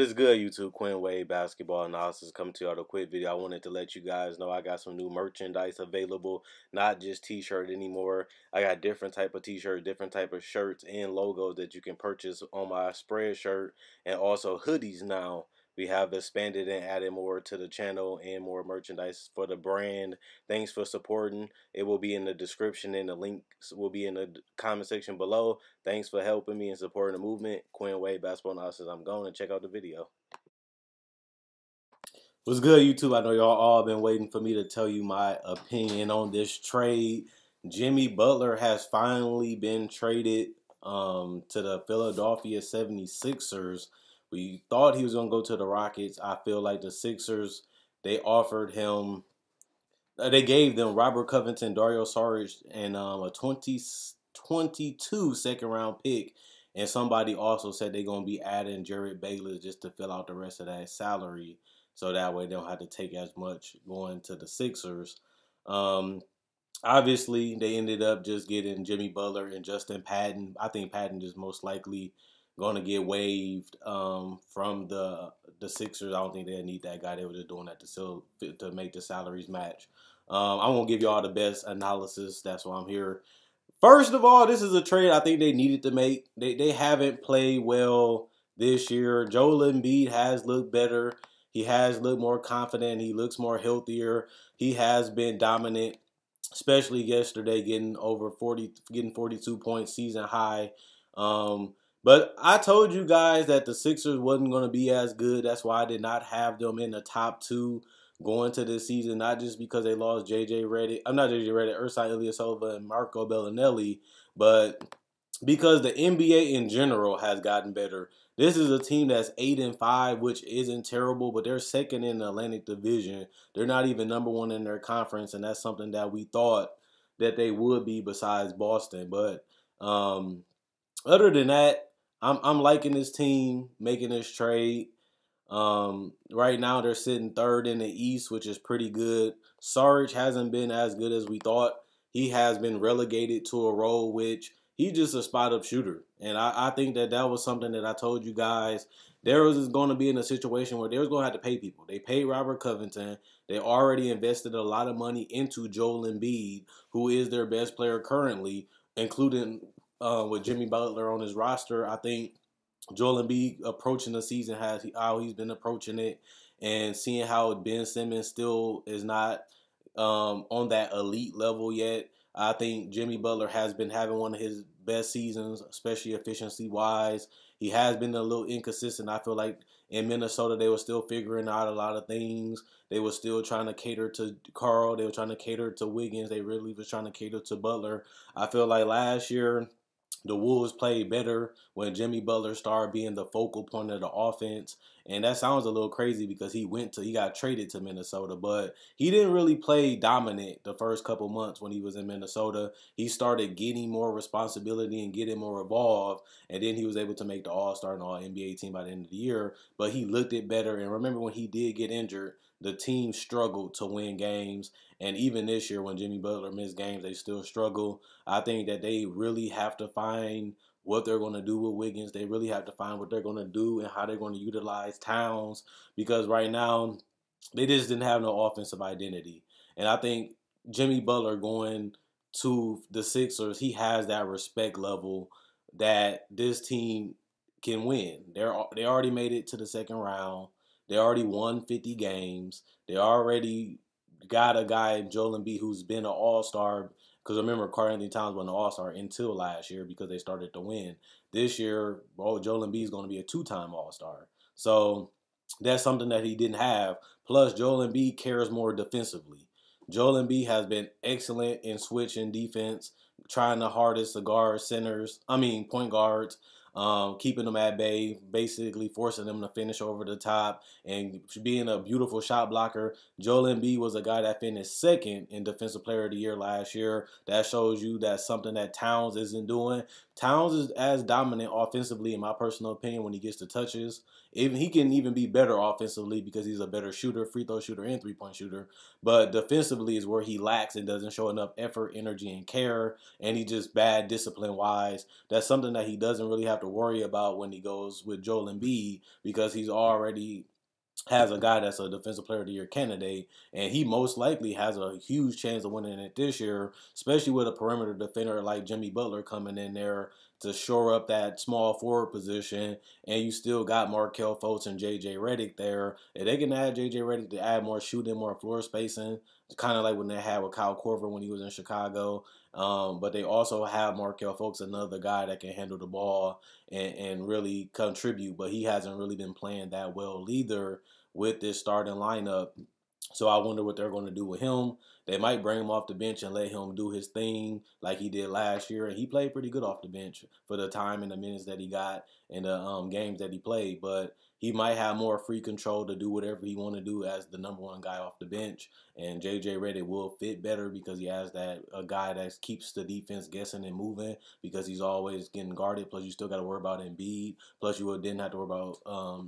is good, YouTube? Quinn Wade Basketball Analysis coming to you with a quick video. I wanted to let you guys know I got some new merchandise available, not just t-shirt anymore. I got different type of t-shirt, different type of shirts and logos that you can purchase on my spread shirt, and also hoodies now. We have expanded and added more to the channel and more merchandise for the brand. Thanks for supporting. It will be in the description and the links will be in the comment section below. Thanks for helping me and supporting the movement. Quinn Wade Basketball Analysis. I'm going to check out the video. What's good, YouTube? I know y'all all been waiting for me to tell you my opinion on this trade. Jimmy Butler has finally been traded to the Philadelphia 76ers. We thought he was going to go to the Rockets. I feel like the Sixers, they offered him, they gave them Robert Covington, Dario Saric, and a 2022 second-round pick. And somebody also said they're going to be adding Jared Bayless just to fill out the rest of that salary. So that way they don't have to take as much going to the Sixers. Obviously, they ended up just getting Jimmy Butler and Justin Patton. I think Patton is most likely going to get waived from the Sixers. I don't think they need that guy. They were just doing that to make the salaries match. I won't give you all the best analysis. That's why I'm here. First of all, this is a trade I think they needed to make. They haven't played well this year. Joel Embiid has looked better. He has looked more confident. He looks more healthier. He has been dominant, especially yesterday, getting 42 points, season high. But I told you guys that the Sixers wasn't going to be as good. That's why I did not have them in the top two going to this season, not just because they lost J.J. Redick. I'm not J.J. Redick, Ersan Ilyasova and Marco Bellinelli, but because the NBA in general has gotten better. This is a team that's 8-5, which isn't terrible, but they're second in the Atlantic Division. They're not even number one in their conference, and that's something that we thought that they would be besides Boston. But other than that, I'm liking this team making this trade. Right now they're sitting third in the East, which is pretty good. Saric hasn't been as good as we thought. He has been relegated to a role which he's just a spot-up shooter. And I think that was something that I told you guys. There was going to be in a situation where they was going to have to pay people. They paid Robert Covington. They already invested a lot of money into Joel Embiid, who is their best player currently, including with Jimmy Butler on his roster. I think Joel Embiid approaching the season how he's been approaching it, and seeing how Ben Simmons still is not on that elite level yet. I think Jimmy Butler has been having one of his best seasons, especially efficiency-wise. He has been a little inconsistent. I feel like in Minnesota they were still figuring out a lot of things. They were still trying to cater to Carl. They were trying to cater to Wiggins. They really was trying to cater to Butler. I feel like last year the Wolves played better when Jimmy Butler started being the focal point of the offense. And that sounds a little crazy because he got traded to Minnesota, but he didn't really play dominant the first couple months when he was in Minnesota. He started getting more responsibility and getting more involved, and then he was able to make the All-Star and All-NBA team by the end of the year. But he looked it better, and remember when he did get injured, the team struggled to win games. And even this year when Jimmy Butler missed games, they still struggle. I think that they really have to find what they're going to do with Wiggins. They really have to find what they're going to do and how they're going to utilize Towns, because right now they just didn't have no offensive identity. And I think Jimmy Butler going to the Sixers, he has that respect level that this team can win. They already made it to the second round. They already won 50 games. They already got a guy in Joel Embiid who's been an all-star. Because remember, Karl-Anthony Towns was an all-star until last year because they started to win. This year, Joel Embiid is going to be a two-time all-star. So that's something that he didn't have. Plus, Joel Embiid cares more defensively. Joel Embiid has been excellent in switching defense, trying the hardest to guard point guards. Keeping them at bay, basically forcing them to finish over the top, and being a beautiful shot blocker. Joel Embiid was a guy that finished second in Defensive Player of the Year last year. That shows you that's something that Towns isn't doing. Towns is as dominant offensively, in my personal opinion, when he gets the touches. Even he can even be better offensively because he's a better shooter, free throw shooter, and 3-point shooter. But defensively is where he lacks and doesn't show enough effort, energy, and care, and he just bad discipline wise. That's something that he doesn't really have to worry about when he goes with Joel Embiid because he's already has a guy that's a defensive player of the year candidate, and he most likely has a huge chance of winning it this year, especially with a perimeter defender like Jimmy Butler coming in there to shore up that small forward position. And you still got Markelle Fultz and JJ Redick there. If they can add JJ Redick to add more shooting, more floor spacing, kind of like when they had with Kyle Korver when he was in Chicago. But they also have Markelle Fultz, another guy that can handle the ball and really contribute, but he hasn't really been playing that well either with this starting lineup. So I wonder what they're going to do with him. They might bring him off the bench and let him do his thing like he did last year, and he played pretty good off the bench for the time and the minutes that he got in the games that he played. But he might have more free control to do whatever he want to do as the number one guy off the bench. And JJ Redick will fit better because he has that a guy that keeps the defense guessing and moving because he's always getting guarded. Plus, you still got to worry about Embiid. Plus, you didn't have to worry about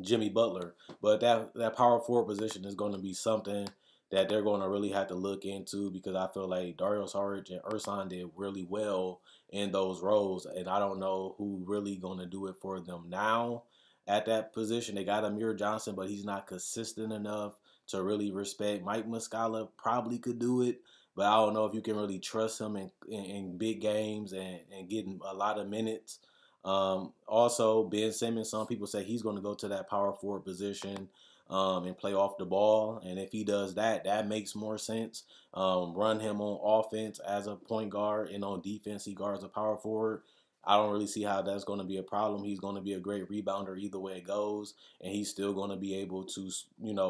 Jimmy Butler. But that power forward position is going to be something that they're going to really have to look into because I feel like Dario Saric and Ersan did really well in those roles, and I don't know who really going to do it for them now at that position. They got Amir Johnson, but he's not consistent enough to really respect. Mike Muscala probably could do it, but I don't know if you can really trust him in big games and getting a lot of minutes. Also, Ben Simmons, some people say he's going to go to that power forward position and play off the ball. And if he does that, that makes more sense. Run him on offense as a point guard, and on defense, he guards a power forward. I don't really see how that's going to be a problem. He's going to be a great rebounder either way it goes, and he's still going to be able to,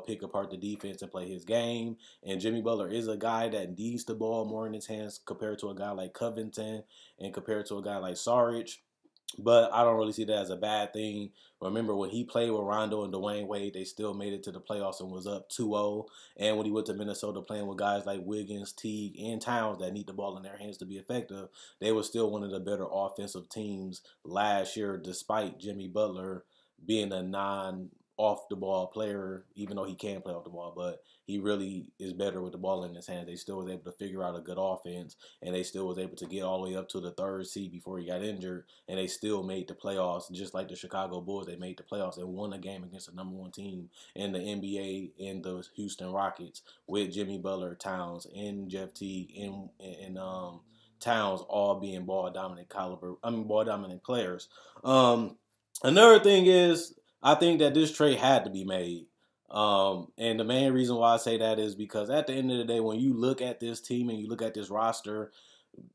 pick apart the defense and play his game. And Jimmy Butler is a guy that needs the ball more in his hands compared to a guy like Covington and compared to a guy like Saric. But I don't really see that as a bad thing. Remember, when he played with Rondo and Dwayne Wade, they still made it to the playoffs and was up 2-0. And when he went to Minnesota playing with guys like Wiggins, Teague, and Towns that need the ball in their hands to be effective, they were still one of the better offensive teams last year, despite Jimmy Butler being a off the ball player, even though he can play off the ball, but he really is better with the ball in his hands. They still was able to figure out a good offense, and they still was able to get all the way up to the third seed before he got injured, and they still made the playoffs, just like the Chicago Bulls. They made the playoffs and won a game against the number one team in the NBA in the Houston Rockets with Jimmy Butler, Towns, and Jeff Teague, and Towns all being ball dominant players. Another thing is, I think that this trade had to be made. And the main reason why I say that is because at the end of the day, when you look at this team and you look at this roster,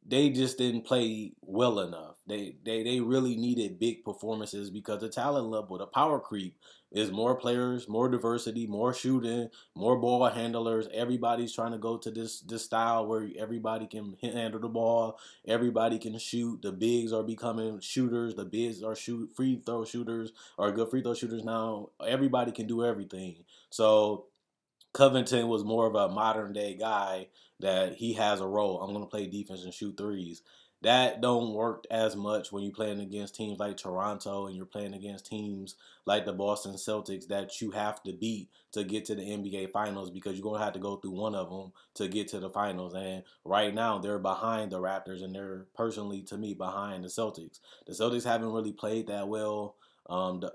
they just didn't play well enough. They really needed big performances because the talent level, the power creep is more players, more diversity, more shooting, more ball handlers. Everybody's trying to go to this style where everybody can handle the ball, everybody can shoot. The bigs are becoming shooters. The bigs are free throw shooters, or good free throw shooters now. Everybody can do everything. So Covington was more of a modern day guy that he has a role. I'm going to play defense and shoot threes. That don't work as much when you're playing against teams like Toronto and you're playing against teams like the Boston Celtics that you have to beat to get to the NBA Finals because you're going to have to go through one of them to get to the Finals. And right now they're behind the Raptors, and they're personally, to me, behind the Celtics. The Celtics haven't really played that well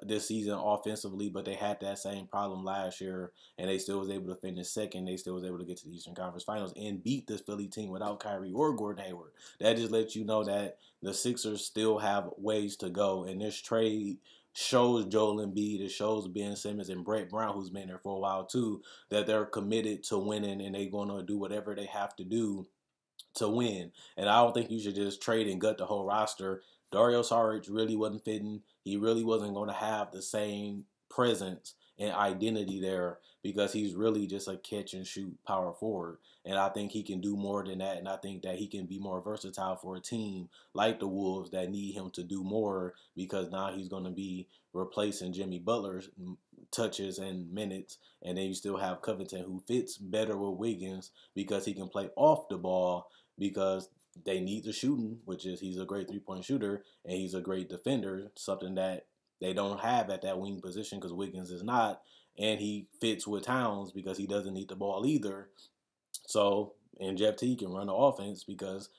this season offensively, but they had that same problem last year, and they still was able to finish second. They still was able to get to the Eastern Conference Finals and beat this Philly team without Kyrie or Gordon Hayward. That just lets you know that the Sixers still have ways to go, and this trade shows Joel Embiid, it shows Ben Simmons and Brett Brown, who's been there for a while too, that they're committed to winning and they're going to do whatever they have to do to win. And I don't think you should just trade and gut the whole roster. Dario Saric really wasn't fitting. He really wasn't going to have the same presence and identity there because he's really just a catch and shoot power forward. And I think he can do more than that. And I think that he can be more versatile for a team like the Wolves that need him to do more because now he's going to be replacing Jimmy Butler's touches and minutes. And then you still have Covington, who fits better with Wiggins because he can play off the ball, because they need the shooting, which is he's a great 3-point shooter and he's a great defender, something that they don't have at that wing position because Wiggins is not, and he fits with Towns because he doesn't need the ball either. So, and Jeff T can run the offense because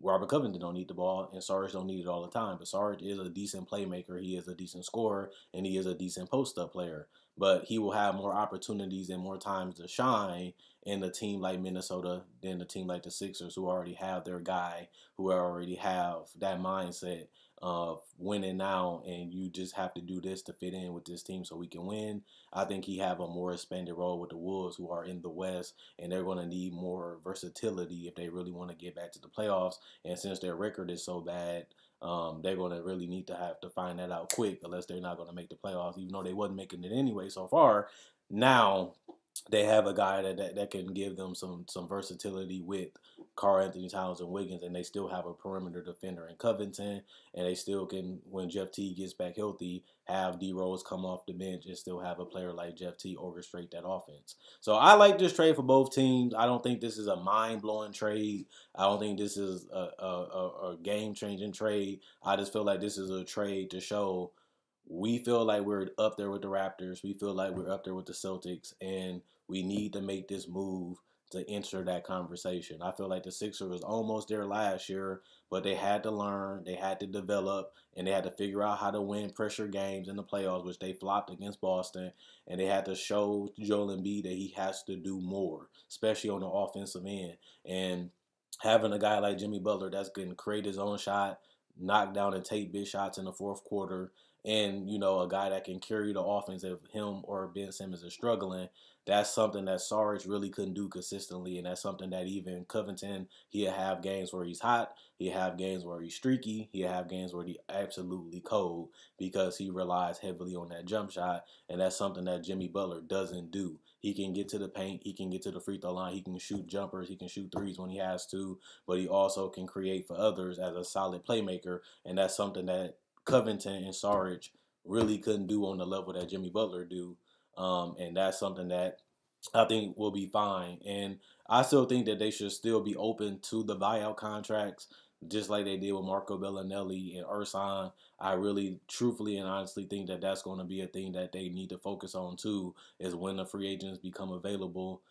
Robert Covington don't need the ball, and Sarge don't need it all the time. But Sarge is a decent playmaker. He is a decent scorer, and he is a decent post-up player. But he will have more opportunities and more times to shine in a team like Minnesota than a team like the Sixers, who already have their guy, who already have that mindset of winning now, and you just have to do this to fit in with this team so we can win. I think he have a more expanded role with the Wolves, who are in the West, and they're going to need more versatility if they really want to get back to the playoffs. And since their record is so bad, they're going to really need to have to find that out quick, unless they're not going to make the playoffs, even though they wasn't making it anyway so far. Now they have a guy that can give them some versatility with Karl Anthony Towns and Wiggins, and they still have a perimeter defender in Covington, and they still can, when Jeff T gets back healthy, have D Rose come off the bench and still have a player like Jeff T orchestrate that offense. So I like this trade for both teams. I don't think this is a mind-blowing trade. I don't think this is a game-changing trade. I just feel like this is a trade to show we feel like we're up there with the Raptors. We feel like we're up there with the Celtics, and we need to make this move to enter that conversation. I feel like the Sixers was almost there last year, but they had to learn, they had to develop, and they had to figure out how to win pressure games in the playoffs, which they flopped against Boston, and they had to show Joel Embiid that he has to do more, especially on the offensive end. And having a guy like Jimmy Butler that's going to create his own shot, knock down and take big shots in the fourth quarter, and, a guy that can carry the offense if him or Ben Simmons is struggling, that's something that Sarge really couldn't do consistently, and that's something that even Covington, he'll have games where he's hot, he'll have games where he's streaky, he'll have games where he's absolutely cold because he relies heavily on that jump shot, and that's something that Jimmy Butler doesn't do. He can get to the paint, he can get to the free throw line, he can shoot jumpers, he can shoot threes when he has to, but he also can create for others as a solid playmaker, and that's something that Covington and Sarge really couldn't do on the level that Jimmy Butler do. And that's something that I think will be fine. And I still think that they should still be open to the buyout contracts, just like they did with Marco Bellinelli and Ersan. I really, truthfully, and honestly think that that's going to be a thing that they need to focus on too, is when the free agents become available.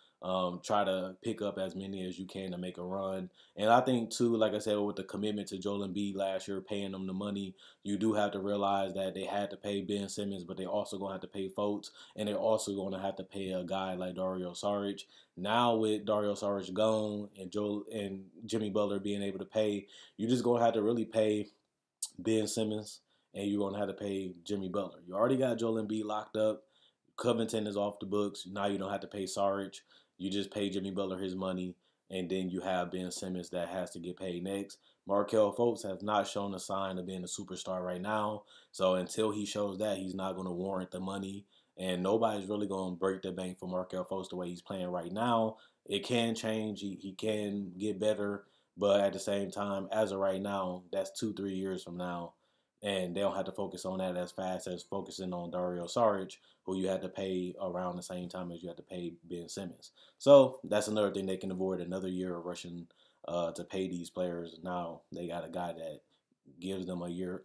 Try to pick up as many as you can to make a run. And I think too, like I said, with the commitment to Joel Embiid last year, paying them the money, you do have to realize that they had to pay Ben Simmons, but they also going to have to pay Fultz, and they're also going to have to pay a guy like Dario Saric. Now with Dario Saric gone and Joel and Jimmy Butler being able to pay, you're just going to have to really pay Ben Simmons, and you're going to have to pay Jimmy Butler. You already got Joel Embiid locked up. Covington is off the books. Now you don't have to pay Saric. You just pay Jimmy Butler his money, and then you have Ben Simmons that has to get paid next. Markelle Fultz has not shown a sign of being a superstar right now. So until he shows that, he's not going to warrant the money. And nobody's really going to break the bank for Markelle Fultz the way he's playing right now. It can change. He can get better. But at the same time, as of right now, that's 2-3 years from now. And they don't have to focus on that as fast as focusing on Dario Saric, who you had to pay around the same time as you had to pay Ben Simmons. So that's another thing they can avoid, another year of rushing to pay these players. Now they got a guy that gives them a year,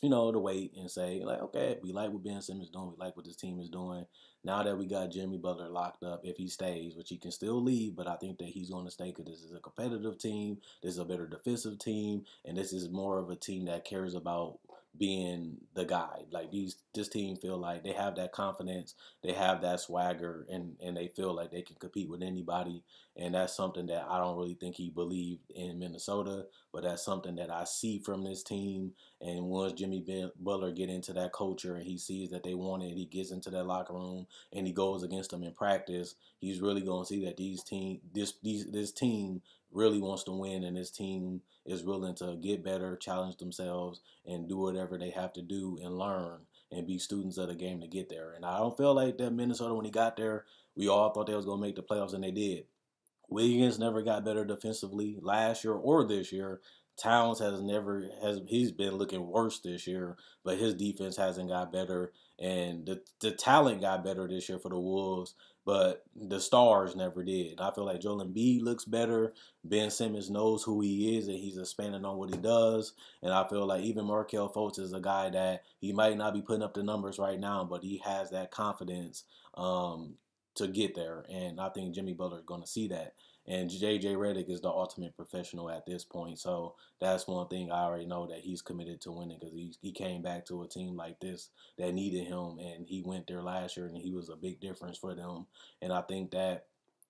to wait and say, like, okay, we like what Ben Simmons is doing. We like what this team is doing. Now that we got Jimmy Butler locked up, if he stays, which he can still leave, but I think that he's going to stay because this is a competitive team. This is a better defensive team, and this is more of a team that cares about being the guy. Like this team feel like they have that confidence, they have that swagger, and they feel like they can compete with anybody. And that's something that I don't really think he believed in Minnesota, but that's something that I see from this team. And once Jimmy Butler get into that culture and he sees that they want it, he gets into that locker room and he goes against them in practice, he's really going to see that this team really wants to win, and this team is willing to get better, challenge themselves, and do whatever they have to do and learn and be students of the game to get there. And I don't feel like that Minnesota, when he got there, we all thought they was going to make the playoffs, and they did. Wiggins never got better defensively last year or this year. Towns he's been looking worse this year, but his defense hasn't got better, and the talent got better this year for the Wolves. but the stars never did. And I feel like Joel Embiid looks better. Ben Simmons knows who he is, and he's expanding on what he does. And I feel like even Markelle Fultz is a guy that he might not be putting up the numbers right now, but he has that confidence to get there. And I think Jimmy Butler is going to see that. And JJ Redick is the ultimate professional at this point. So that's one thing I already know, that he's committed to winning, because he came back to a team like this that needed him, and he went there last year and he was a big difference for them. And I think that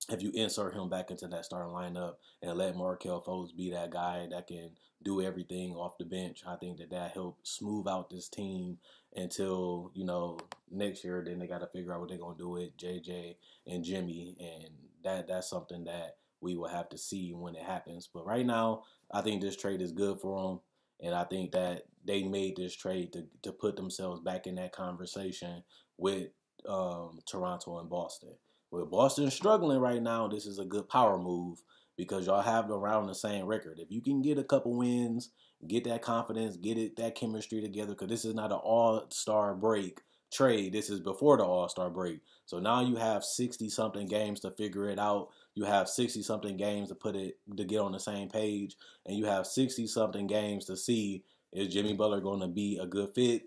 if you insert him back into that starting lineup and let Markelle Fultz be that guy that can do everything off the bench, I think that helps smooth out this team until, next year. Then they got to figure out what they're going to do with JJ and Jimmy, and that's something that we will have to see when it happens. But right now, I think this trade is good for them, and I think that they made this trade to put themselves back in that conversation with Toronto and Boston. With Boston struggling right now, this is a good power move, because y'all have around the same record. If you can get a couple wins, get that confidence, that chemistry together, because this is not an all-star break trade. This is before the all-star break. So now you have 60-something games to figure it out. You have 60-something games to get on the same page, and you have 60-something games to see, is Jimmy Butler going to be a good fit?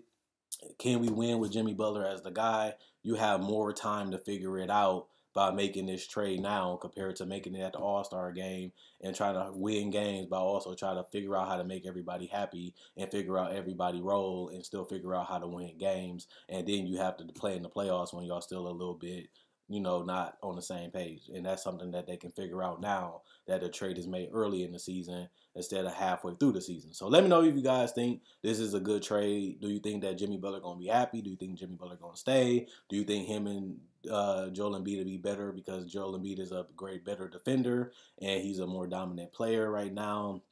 Can we win with Jimmy Butler as the guy? You have more time to figure it out by making this trade now, compared to making it at the All-Star game and trying to win games, but also try to figure out how to make everybody happy and figure out everybody role and still figure out how to win games. And then you have to play in the playoffs when y'all still a little bit, not on the same page. And that's something that they can figure out now that the trade is made early in the season instead of halfway through the season. So let me know if you guys think this is a good trade. Do you think that Jimmy Butler going to be happy? Do you think Jimmy Butler going to stay? Do you think him and Joel Embiid to be better, because Joel Embiid is a better defender and he's a more dominant player right now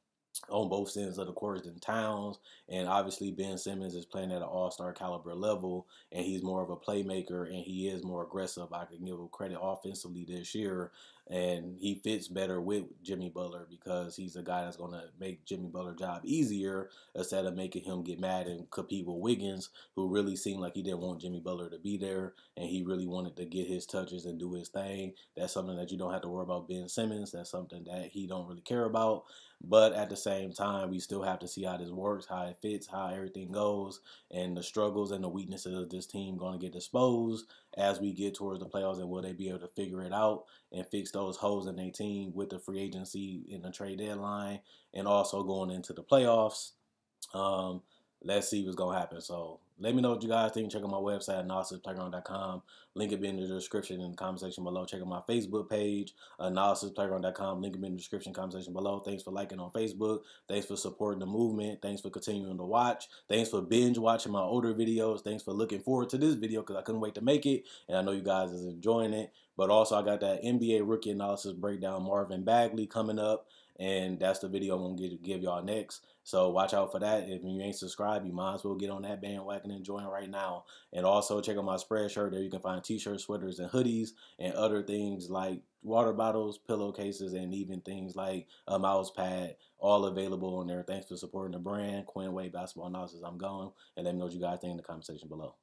on both ends of the court than Towns? And obviously Ben Simmons is playing at an all-star caliber level, and he's more of a playmaker, and he is more aggressive. I can give him credit offensively this year, and he fits better with Jimmy Butler, because he's a guy that's going to make Jimmy Butler's job easier instead of making him get mad and compete with Wiggins, who really seemed like he didn't want Jimmy Butler to be there, and he really wanted to get his touches and do his thing. That's something that you don't have to worry about Ben Simmons. That's something that he don't really care about. But at the same time, we still have to see how this works, how it fits, how everything goes, and the struggles and the weaknesses of this team going to get exposed as we get towards the playoffs. And will they be able to figure it out and fix those holes in their team with the free agency in the trade deadline, and also going into the playoffs? Um, let's see what's going to happen. So let me know what you guys think. Check out my website, analysisplayground.com. Link will be in the description in the comment section below. Check out my Facebook page, analysisplayground.com. Link will be in the description, comment section below. Thanks for liking on Facebook. Thanks for supporting the movement. Thanks for continuing to watch. Thanks for binge watching my older videos. Thanks for looking forward to this video, because I couldn't wait to make it, and I know you guys is enjoying it. But also, I got that NBA rookie analysis breakdown, Marvin Bagley, coming up, and that's the video I'm going to give y'all next. So watch out for that. If you ain't subscribed, you might as well get on that bandwagon and join right now. And also check out my Spreadshirt. There you can find t-shirts, sweaters, and hoodies, and other things like water bottles, pillowcases, and even things like a mouse pad, all available on there. Thanks for supporting the brand. Quinn Wade Basketball Analysis. I'm going. And let me know what you guys think in the comment section below.